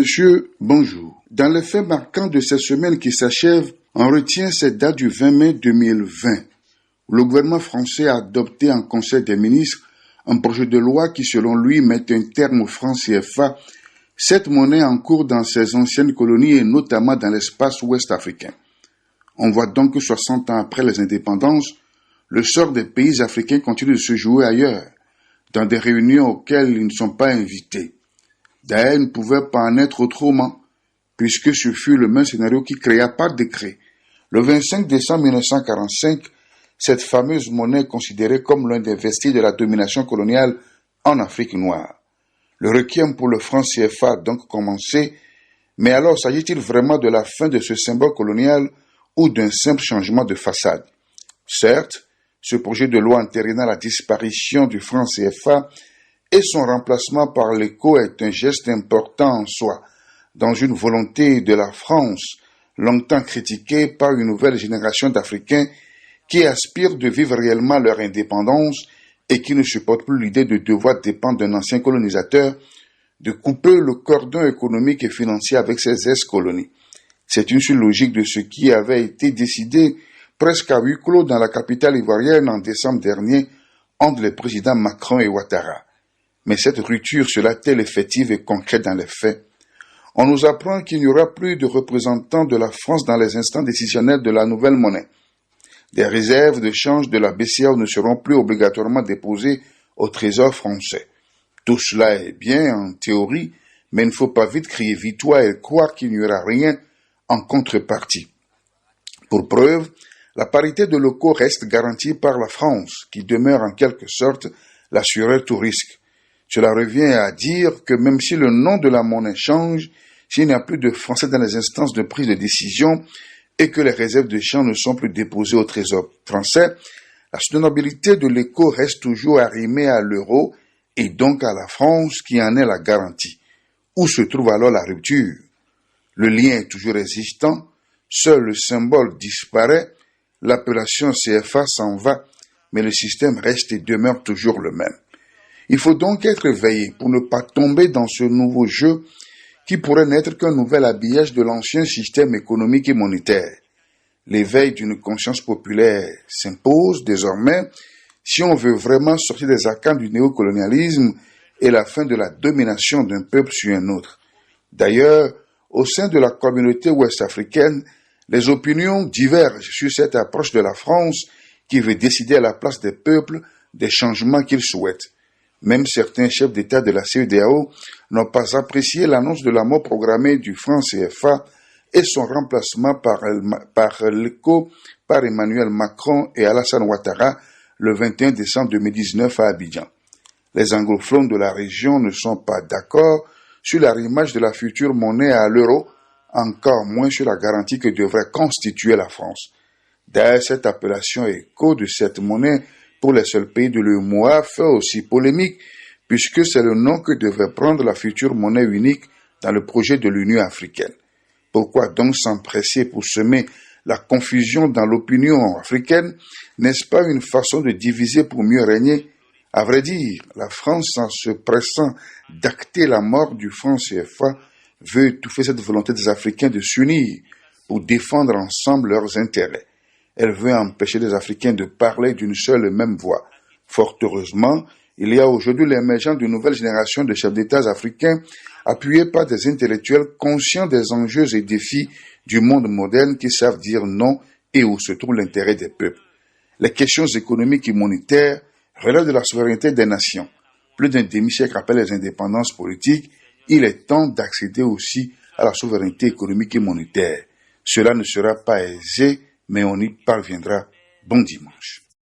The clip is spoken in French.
monsieur, bonjour. Dans les faits marquants de cette semaine qui s'achève, on retient cette date du 20 mai 2020. Le gouvernement français a adopté en Conseil des ministres un projet de loi qui, selon lui, met un terme au franc CFA, cette monnaie en cours dans ses anciennes colonies et notamment dans l'espace ouest africain. On voit donc que 60 ans après les indépendances, le sort des pays africains continue de se jouer ailleurs, dans des réunions auxquelles ils ne sont pas invités. D'ailleurs, il ne pouvait pas en être autrement, puisque ce fut le même scénario qui créa par décret, le 25 décembre 1945, cette fameuse monnaie considérée comme l'un des vestiges de la domination coloniale en Afrique noire. Le requiem pour le franc CFA a donc commencé, mais alors s'agit-il vraiment de la fin de ce symbole colonial ou d'un simple changement de façade? Certes, ce projet de loi entérinant la disparition du franc CFA et son remplacement par l'éco est un geste important en soi, dans une volonté de la France, longtemps critiquée par une nouvelle génération d'Africains qui aspirent de vivre réellement leur indépendance et qui ne supportent plus l'idée de devoir dépendre d'un ancien colonisateur, de couper le cordon économique et financier avec ses ex-colonies. C'est une suite logique de ce qui avait été décidé presque à huis clos dans la capitale ivoirienne en décembre dernier entre les présidents Macron et Ouattara. Mais cette rupture sera-t-elle effective et concrète dans les faits? On nous apprend qu'il n'y aura plus de représentants de la France dans les instants décisionnels de la nouvelle monnaie. Des réserves de change de la BCEAO ne seront plus obligatoirement déposées au Trésor français. Tout cela est bien en théorie, mais il ne faut pas vite crier victoire et croire qu'il n'y aura rien en contrepartie. Pour preuve, la parité de l'eco reste garantie par la France, qui demeure en quelque sorte l'assureur tout risque. Cela revient à dire que même si le nom de la monnaie change, s'il n'y a plus de Français dans les instances de prise de décision et que les réserves de change ne sont plus déposées au Trésor français, la soutenabilité de l'éco reste toujours arrimée à l'euro et donc à la France qui en est la garantie. Où se trouve alors la rupture? Le lien est toujours existant, seul le symbole disparaît, l'appellation CFA s'en va, mais le système reste et demeure toujours le même. Il faut donc être veillé pour ne pas tomber dans ce nouveau jeu qui pourrait n'être qu'un nouvel habillage de l'ancien système économique et monétaire. L'éveil d'une conscience populaire s'impose désormais si on veut vraiment sortir des arcanes du néocolonialisme et la fin de la domination d'un peuple sur un autre. D'ailleurs, au sein de la communauté ouest-africaine, les opinions divergent sur cette approche de la France qui veut décider à la place des peuples des changements qu'ils souhaitent. Même certains chefs d'État de la CEDEAO n'ont pas apprécié l'annonce de la mort programmée du franc CFA et son remplacement par l'éco par Emmanuel Macron et Alassane Ouattara le 21 décembre 2019 à Abidjan. Les anglophones de la région ne sont pas d'accord sur l'arrimage de la future monnaie à l'euro, encore moins sur la garantie que devrait constituer la France. D'ailleurs, cette appellation éco de cette monnaie pour les seuls pays de l'UEMOA fait aussi polémique, puisque c'est le nom que devrait prendre la future monnaie unique dans le projet de l'Union africaine. Pourquoi donc s'empresser pour semer la confusion dans l'opinion africaine? N'est-ce pas une façon de diviser pour mieux régner? À vrai dire, la France, en se pressant d'acter la mort du franc CFA, veut étouffer cette volonté des Africains de s'unir pour défendre ensemble leurs intérêts. Elle veut empêcher les Africains de parler d'une seule et même voix. Fort heureusement, il y a aujourd'hui l'émergence d'une nouvelle génération de chefs d'État africains appuyés par des intellectuels conscients des enjeux et défis du monde moderne qui savent dire non et où se trouve l'intérêt des peuples. Les questions économiques et monétaires relèvent de la souveraineté des nations. Plus d'un demi-siècle après les indépendances politiques, il est temps d'accéder aussi à la souveraineté économique et monétaire. Cela ne sera pas aisé, mais on y parviendra. Bon dimanche.